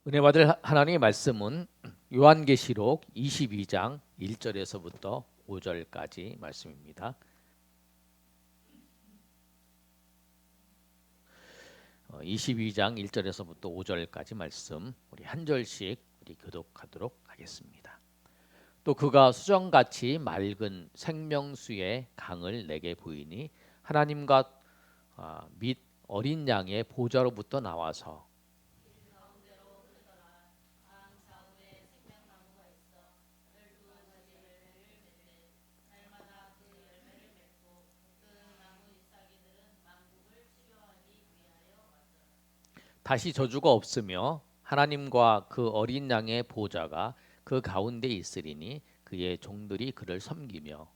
은혜 받을 하나님의 말씀은 요한계시록 22장 1절에서부터 5절까지 말씀입니다. 22장 1절에서부터 5절까지 말씀 우리 한 절씩 우리 교독하도록 하겠습니다. 또 그가 수정같이 맑은 생명수의 강을 내게 보이니 하나님과 및 어린 양의 보좌로부터 나와서 다시 저주가 없으며 하나님과 그 어린 양의 보좌가 그 가운데 있으리니 그의 종들이 그를 섬기며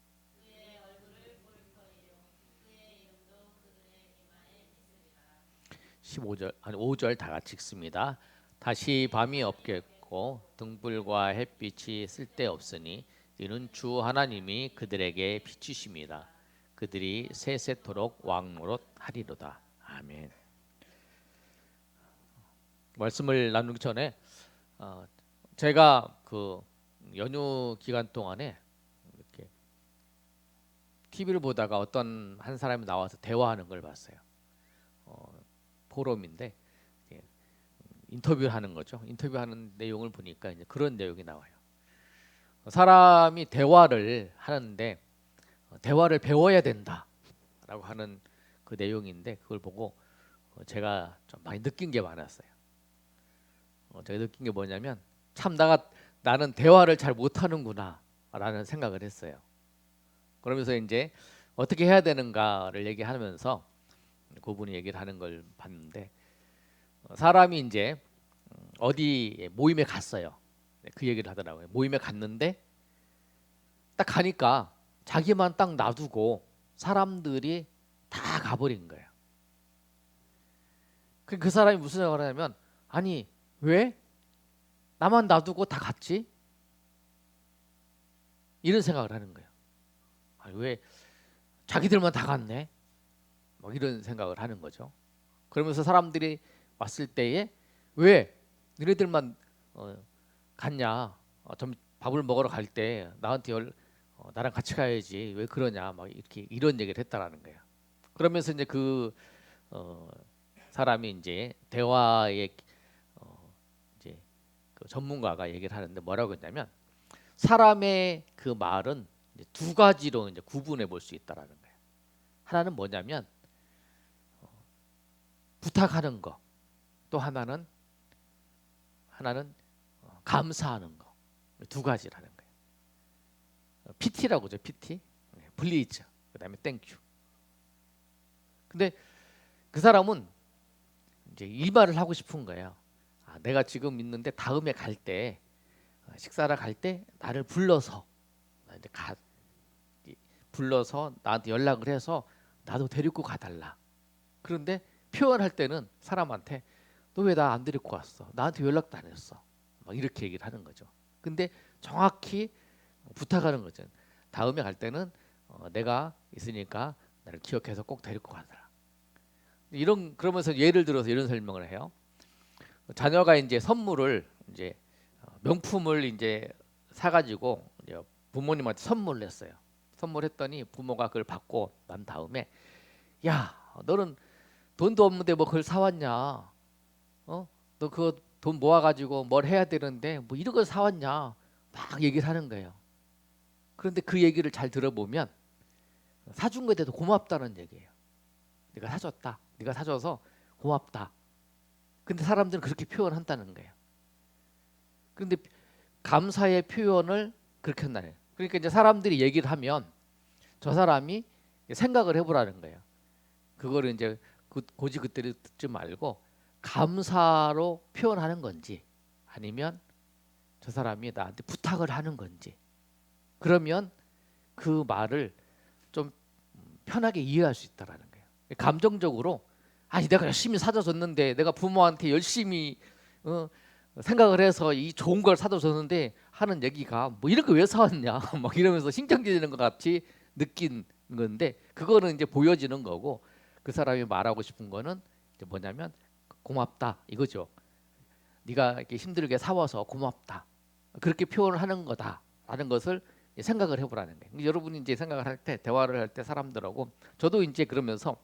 15절 아니 5절 다 같이 읽습니다. 다시 밤이 없겠고 등불과 햇빛이 쓸데없으니 이는 주 하나님이 그들에게 비추심이라. 그들이 세세토록 왕노릇하리로다. 아멘. 말씀을 나누기 전에 제가 그 연휴 기간 동안에 이렇게 TV를 보다가 어떤 한 사람이 나와서 대화하는 걸 봤어요. 포럼인데 인터뷰를 하는 거죠. 인터뷰하는 내용을 보니까 이제 그런 내용이 나와요. 사람이 대화를 하는데 대화를 배워야 된다라고 하는 그 내용인데 그걸 보고 제가 좀 많이 느낀 게 많았어요. 제가 느낀 게 뭐냐면 참 나는 대화를 잘 못하는구나라는 생각을 했어요. 그러면서 이제 어떻게 해야 되는가를 얘기하면서 그분이 얘기를 하는 걸 봤는데 사람이 이제 어디 모임에 갔어요. 그 얘기를 하더라고요. 모임에 갔는데 딱 가니까 자기만 딱 놔두고 사람들이 다 가버린 거예요. 그 사람이 무슨 생각을 하냐면 아니 왜 나만 놔두고 다 갔지? 이런 생각을 하는 거예요. 아니, 왜 자기들만 다 갔네? 뭐 이런 생각을 하는 거죠. 그러면서 사람들이 왔을 때에 왜 너네들만 갔냐? 좀 밥을 먹으러 갈 때 나한테 나랑 같이 가야지 왜 그러냐? 막 이렇게 이런 얘기를 했다라는 거예요. 그러면서 이제 그 어, 사람이 이제 대화에 이제 그 전문가가 얘기를 하는데 뭐라고 했냐면 사람의 그 말은 이제 두 가지로 이제 구분해 볼 수 있다라는 거예요. 하나는 뭐냐면 부탁하는 거, 또 하나는 감사하는 거. 두 가지라는 거예요. PT라고 하죠. PT. 플리즈. 그다음에 땡큐. 근데 그 사람은 이제 이 말을 하고 싶은 거예요. 내가 지금 있는데 다음에 갈 때 식사를 갈 때 나를 불러서 이제 불러서 나한테 연락을 해서 나도 데리고 가달라. 그런데 표현할 때는 사람한테 너 왜 나 안 데리고 왔어? 나한테 연락도 안 했어. 막 이렇게 얘기를 하는 거죠. 근데 정확히 부탁하는 거죠. 다음에 갈 때는 내가 있으니까 나를 기억해서 꼭 데리고 가더라. 이런 그러면서 예를 들어서 이런 설명을 해요. 자녀가 이제 선물을 이제 명품을 이제 사가지고 이제 부모님한테 선물을 했어요. 선물했더니 부모가 그걸 받고 난 다음에 야 너는 돈도 없는데 뭐 그걸 사왔냐? 너 그거 돈 모아가지고 뭘 해야 되는데 뭐 이런 걸 사왔냐? 막 얘기를 하는 거예요. 그런데 그 얘기를 잘 들어보면 사준 거에 대해서 고맙다는 얘기예요. 네가 사줬다. 네가 사줘서 고맙다. 근데 사람들은 그렇게 표현한다는 거예요. 그런데 감사의 표현을 그렇게 한다는 거예요. 그러니까 이제 사람들이 얘기를 하면 저 사람이 생각을 해보라는 거예요. 그거를 이제 고지그대로 듣지 말고 감사로 표현하는 건지 아니면 저 사람이 나한테 부탁을 하는 건지 그러면 그 말을 좀 편하게 이해할 수 있다라는 거예요. 감정적으로 아니 내가 열심히 사다 줬는데 내가 부모한테 열심히 생각을 해서 이 좋은 걸 사다 줬는데 하는 얘기가 뭐 이런 거 왜 사왔냐 막 이러면서 신경질리는 것 같이 느낀 건데 그거는 이제 보여지는 거고 그 사람이 말하고 싶은 거는 이제 뭐냐면 고맙다 이거죠. 네가 이렇게 힘들게 사와서 고맙다. 그렇게 표현을 하는 거다라는 것을 생각을 해보라는 거예요. 여러분이 이제 생각을 할 때, 대화를 할 때 사람들하고, 저도 이제 그러면서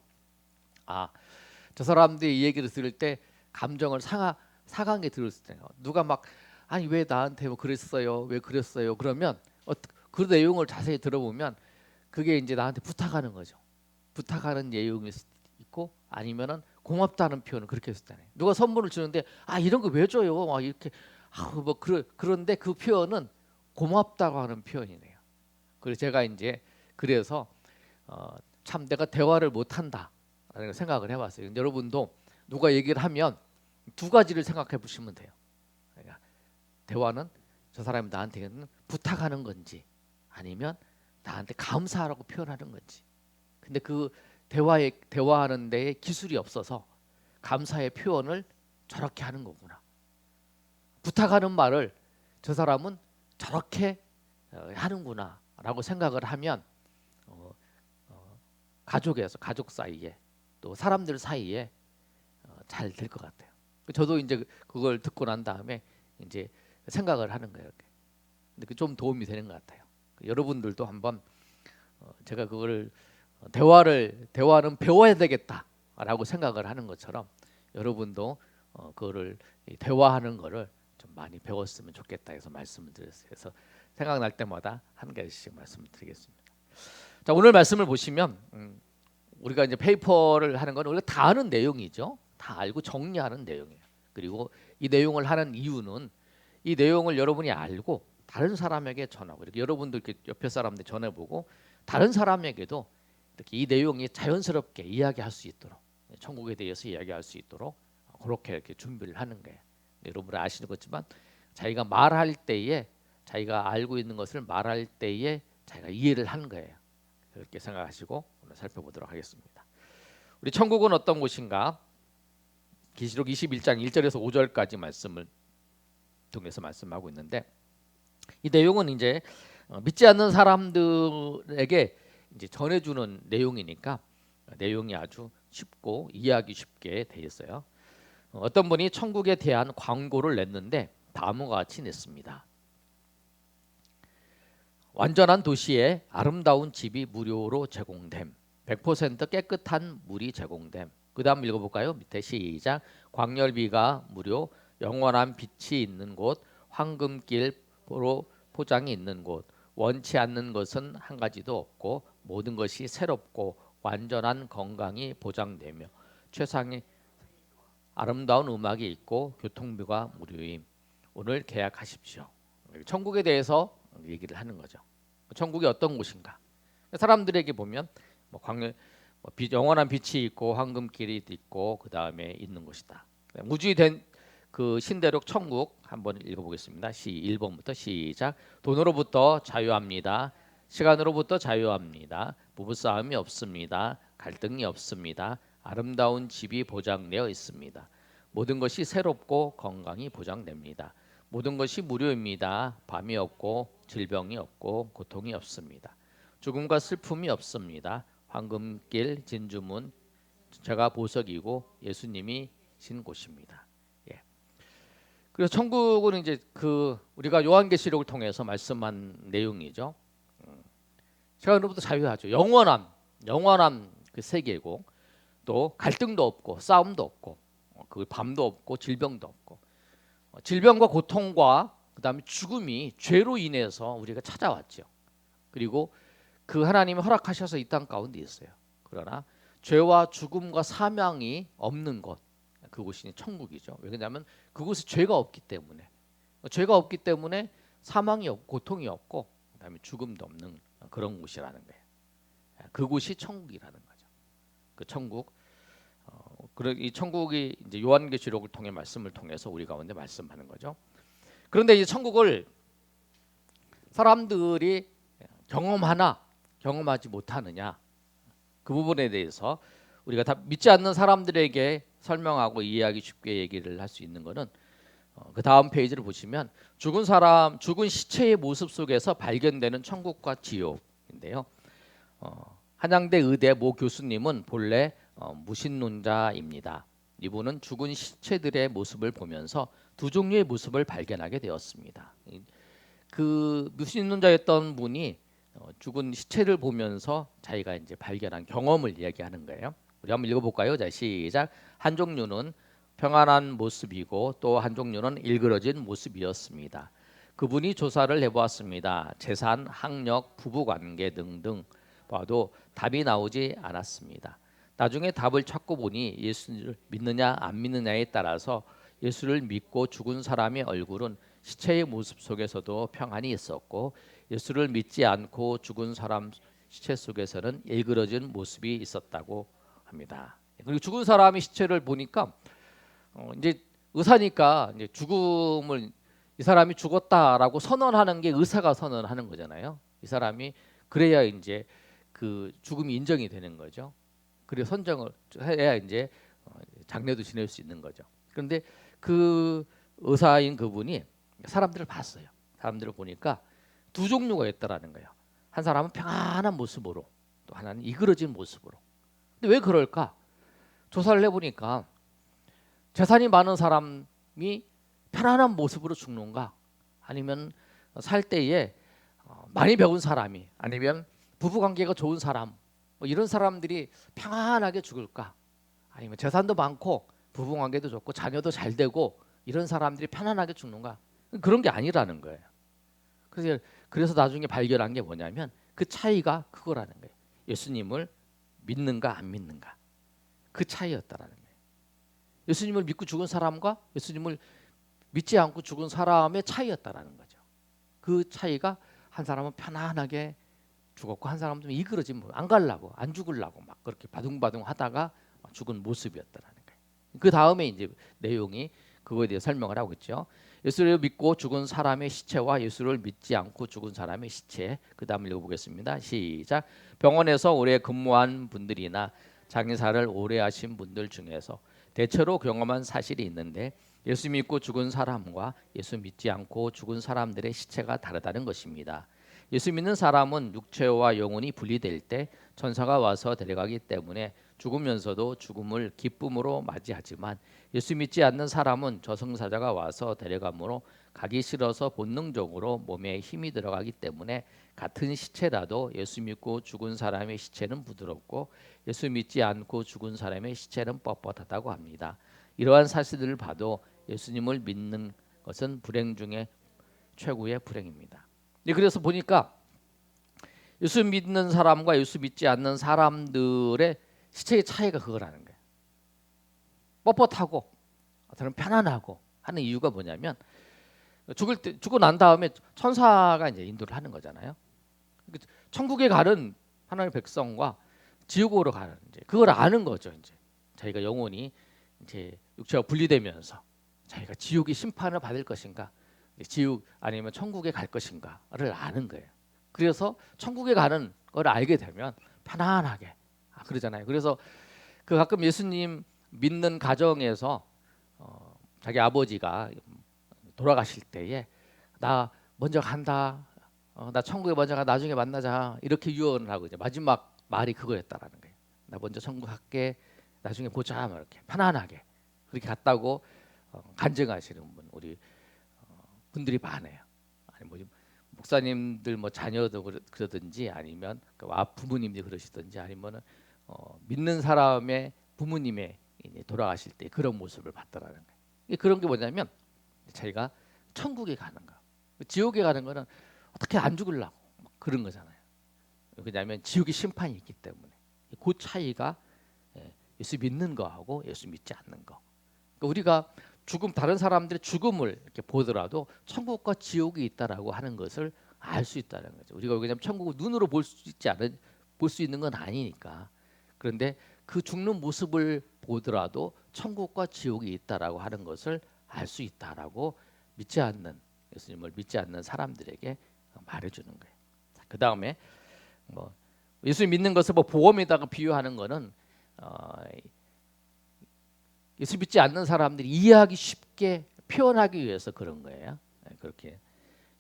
저 사람들이 이 얘기를 들을 때 감정을 상하게 들을 때요. 누가 막 아니 왜 나한테 뭐 그랬어요, 왜 그랬어요, 그러면 그 내용을 자세히 들어보면 그게 이제 나한테 부탁하는 거죠. 부탁하는 내용이 있고, 아니면은 고맙다는 표현을 그렇게 했었잖아요. 누가 선물을 주는데 이런 거 왜 줘요? 막 이렇게 뭐 그런데 그 표현은 고맙다고 하는 표현이네요. 그래서 제가 이제 그래서 참 내가 대화를 못 한다라는 생각을 해봤어요. 여러분도 누가 얘기를 하면 두 가지를 생각해 보시면 돼요. 그러니까 대화는 저 사람이 나한테는 부탁하는 건지, 아니면 나한테 감사하라고 표현하는 건지. 근데 그 대화하는 데에 기술이 없어서 감사의 표현을 저렇게 하는 거구나. 부탁하는 말을 저 사람은 저렇게 하는구나라고 생각을 하면 가족 사이에, 또 사람들 사이에 잘 될 것 같아요. 저도 이제 그걸 듣고 난 다음에 이제 생각을 하는 거예요. 근데 좀 도움이 되는 것 같아요. 여러분들도 한번 제가 그거를 대화는 배워야 되겠다라고 생각을 하는 것처럼, 여러분도 그거를 대화하는 거를 좀 많이 배웠으면 좋겠다 해서 말씀을 드렸어요. 그래서 생각날 때마다 한 가지씩 말씀을 드리겠습니다. 자, 오늘 말씀을 보시면 우리가 이제 페이퍼를 하는 건 우리가 다 아는 내용이죠. 다 알고 정리하는 내용이에요. 그리고 이 내용을 하는 이유는 이 내용을 여러분이 알고 다른 사람에게 전하고, 이렇게 여러분들 이렇게 옆에 사람들 전해보고 다른 사람에게도 이렇게 이 내용이 자연스럽게 이야기할 수 있도록, 천국에 대해서 이야기할 수 있도록 그렇게 이렇게 준비를 하는 거예요. 여러분은 아시는 거지만 자기가 말할 때에, 자기가 알고 있는 것을 말할 때에 자기가 이해를 하는 거예요. 그렇게 생각하시고 오늘 살펴보도록 하겠습니다. 우리 천국은 어떤 곳인가? 계시록 21장 1절에서 5절까지 말씀을 통해서 말씀하고 있는데, 이 내용은 이제 믿지 않는 사람들에게 이제 전해주는 내용이니까 내용이 아주 쉽고 이해하기 쉽게 돼 있어요. 어떤 분이 천국에 대한 광고를 냈는데 다음과 같이 냈습니다. 완전한 도시에 아름다운 집이 무료로 제공됨. 100% 깨끗한 물이 제공됨. 그 다음 읽어볼까요? 밑에 시작. 광열비가 무료, 영원한 빛이 있는 곳, 황금길로 포장이 있는 곳, 원치 않는 것은 한 가지도 없고 모든 것이 새롭고 완전한 건강이 보장되며 최상의 아름다운 음악이 있고 교통비가 무료임. 오늘 계약하십시오. 천국에 대해서 얘기를 하는 거죠. 천국이 어떤 곳인가? 사람들에게 보면 영원한 빛이 있고 황금길이 있고 그 다음에 있는 곳이다. 무주의 된 그 신대륙 천국 한번 읽어보겠습니다. 1번부터 시작. 돈으로부터 자유합니다. 시간으로부터 자유합니다. 부부싸움이 없습니다. 갈등이 없습니다. 아름다운 집이 보장되어 있습니다. 모든 것이 새롭고 건강이 보장됩니다. 모든 것이 무료입니다. 밤이 없고 질병이 없고 고통이 없습니다. 죽음과 슬픔이 없습니다. 황금길 진주문 제가 보석이고 예수님이 신 곳입니다. 예. 그래서 천국은 이제 우리가 요한계시록을 통해서 말씀한 내용이죠. 시간으로부터 자유하죠. 영원한 그 세계고, 또 갈등도 없고 싸움도 없고 그 밤도 없고 질병도 없고, 질병과 고통과 그다음에 죽음이 죄로 인해서 우리가 찾아왔죠. 그리고 그 하나님이 허락하셔서 이 땅 가운데 있어요. 그러나 죄와 죽음과 사망이 없는 곳, 그곳이 천국이죠. 왜냐하면 그곳에 죄가 없기 때문에, 사망이 없고 고통이 없고 그다음에 죽음도 없는 그런 곳이라는 거예요. 그곳이 천국이라는 거죠. 그 천국, 이 천국이 이제 요한계시록을 통해 말씀을 통해서 우리 가운데 말씀하는 거죠. 그런데 이 천국을 사람들이 경험하나 경험하지 못하느냐, 그 부분에 대해서 우리가 다 믿지 않는 사람들에게 설명하고 이해하기 쉽게 얘기를 할 수 있는 것은 그 다음 페이지를 보시면 죽은 시체의 모습 속에서 발견되는 천국과 지옥인데요. 한양대 의대 모 교수님은 본래 무신론자입니다. 이분은 죽은 시체들의 모습을 보면서 두 종류의 모습을 발견하게 되었습니다. 그 무신론자였던 분이 죽은 시체를 보면서 자기가 이제 발견한 경험을 이야기하는 거예요. 우리 한번 읽어볼까요? 자, 시작. 한 종류는 평안한 모습이고 또 한 종류는 일그러진 모습이었습니다. 그분이 조사를 해보았습니다. 재산, 학력, 부부관계 등등 봐도 답이 나오지 않았습니다. 나중에 답을 찾고 보니 예수를 믿느냐 안 믿느냐에 따라서 예수를 믿고 죽은 사람의 얼굴은 시체의 모습 속에서도 평안이 있었고 예수를 믿지 않고 죽은 사람 시체 속에서는 일그러진 모습이 있었다고 합니다. 그리고 죽은 사람의 시체를 보니까 이제 의사니까 이제 죽음을 이 사람이 죽었다라고 선언하는 게 의사가 선언하는 거잖아요. 이 사람이 그래야 이제 그 죽음이 인정이 되는 거죠. 그리고 선정을 해야 이제 장례도 지낼 수 있는 거죠. 그런데 그 의사인 그분이 사람들을 봤어요. 사람들을 보니까 두 종류가 있다라는 거예요. 한 사람은 평안한 모습으로, 또 하나는 이그러진 모습으로. 근데 왜 그럴까? 조사를 해보니까 재산이 많은 사람이 편안한 모습으로 죽는가? 아니면 살 때에 많이 배운 사람이, 아니면 부부관계가 좋은 사람, 뭐 이런 사람들이 평안하게 죽을까? 아니면 재산도 많고 부부관계도 좋고 자녀도 잘 되고 이런 사람들이 편안하게 죽는가? 그런 게 아니라는 거예요. 그래서 나중에 발견한 게 뭐냐면 그 차이가 그거라는 거예요. 예수님을 믿는가 안 믿는가, 그 차이였다라는 거예요. 예수님을 믿고 죽은 사람과 예수님을 믿지 않고 죽은 사람의 차이였다라는 거죠. 그 차이가 한 사람은 편안하게 죽었고 한 사람은 이그러진 안 갈라고 안 죽으려고 막 그렇게 바둥바둥 하다가 죽은 모습이었다라는 거예요. 그 다음에 이제 내용이 그거에 대해 설명을 하고 있죠. 예수를 믿고 죽은 사람의 시체와 예수를 믿지 않고 죽은 사람의 시체. 그 다음 읽어보겠습니다. 시작. 병원에서 오래 근무한 분들이나 장의사를 오래 하신 분들 중에서 대체로 경험한 사실이 있는데 예수 믿고 죽은 사람과 예수 믿지 않고 죽은 사람들의 시체가 다르다는 것입니다. 예수 믿는 사람은 육체와 영혼이 분리될 때 천사가 와서 데려가기 때문에 죽으면서도 죽음을 기쁨으로 맞이하지만 예수 믿지 않는 사람은 저승사자가 와서 데려가므로 가기 싫어서 본능적으로 몸에 힘이 들어가기 때문에 같은 시체라도 예수 믿고 죽은 사람의 시체는 부드럽고 예수 믿지 않고 죽은 사람의 시체는 뻣뻣하다고 합니다. 이러한 사실들을 봐도 예수님을 믿는 것은 불행 중에 최고의 불행입니다. 그래서 보니까 예수 믿는 사람과 예수 믿지 않는 사람들의 시체의 차이가 그거라는 거예요. 뻣뻣하고 저는 편안하고 하는 이유가 뭐냐면 죽고 난 다음에 천사가 이제 인도를 하는 거잖아요. 천국에 가는 하나님의 백성과 지옥으로 가는 이제 그걸 아는 거죠. 이제 자기가 영혼이 이제 육체가 분리되면서 자기가 지옥의 심판을 받을 것인가, 지옥 아니면 천국에 갈 것인가를 아는 거예요. 그래서 천국에 가는 걸 알게 되면 편안하게 그러잖아요. 그래서 그 가끔 예수님 믿는 가정에서 자기 아버지가 돌아가실 때에 나 먼저 간다, 나 천국에 먼저 가, 나중에 만나자 이렇게 유언을 하고 이제 마지막 말이 그거였다라는 거예요. 나 먼저 천국 갈게, 나중에 보자, 이렇게 편안하게 그렇게 갔다고 간증하시는 분 우리 분들이 많아요. 아니 뭐 목사님들 뭐 자녀도 그러든지 아니면 부모님들이 그러시든지 아니면은 믿는 사람의 부모님의 돌아가실 때 그런 모습을 봤다라는 거예요. 그런 게 뭐냐면 자기가 천국에 가는 거, 지옥에 가는 거는 어떻게 안 죽으려고 그런 거잖아요. 왜냐하면 지옥의 심판이 있기 때문에. 그 차이가 예수 믿는 거하고 예수 믿지 않는 거. 그러니까 우리가 죽음, 다른 사람들의 죽음을 이렇게 보더라도 천국과 지옥이 있다라고 하는 것을 알 수 있다는 거죠. 우리가 왜냐하면 천국을 눈으로 볼 수 있는 건 아니니까. 그런데 그 죽는 모습을 보더라도 천국과 지옥이 있다라고 하는 것을 알 수 있다라고 믿지 않는, 예수님을 믿지 않는 사람들에게 말해주는 거예요. 그 다음에 뭐 예수 믿는 것을 뭐 보험에다가 비유하는 거는 예수 믿지 않는 사람들이 이해하기 쉽게 표현하기 위해서 그런 거예요. 그렇게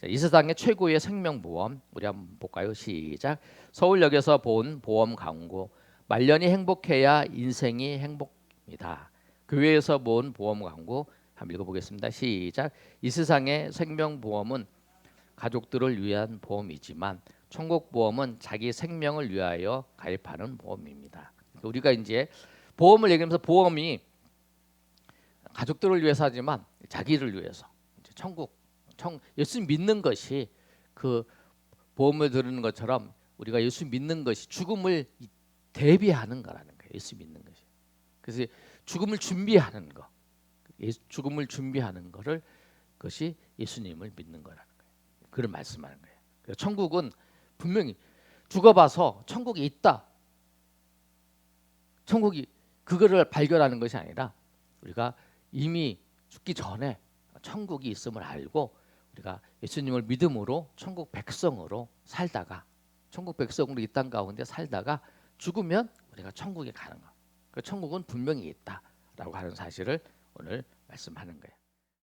이 세상의 최고의 생명보험 우리 한번 볼까요? 시작. 서울역에서 본 보험 광고. 말년이 행복해야 인생이 행복입니다. 교회에서 본 보험 광고. 한번 읽어보겠습니다. 시작. 이 세상의 생명보험은 가족들을 위한 보험이지만 천국보험은 자기 생명을 위하여 가입하는 보험입니다. 그러니까 우리가 이제 보험을 얘기하면서 보험이 가족들을 위해서 하지만 자기를 위해서 이제 예수 믿는 것이 그 보험을 들는 것처럼 우리가 예수 믿는 것이 죽음을 대비하는 거라는 거예요. 예수 믿는 것이. 그래서 죽음을 준비하는 거, 죽음을 준비하는 거를 그것이 예수님을 믿는 거라는 거예요. 그런 말씀하는 거예요. 그래서 천국은 분명히 죽어봐서 천국이 있다. 천국이 그거를 발견하는 것이 아니라 우리가 이미 죽기 전에 천국이 있음을 알고 우리가 예수님을 믿음으로 천국 백성으로 살다가 천국 백성으로 이 땅 가운데 살다가 죽으면 우리가 천국에 가는 거. 그 천국은 분명히 있다라고 하는 사실을 오늘 말씀하는 거예요.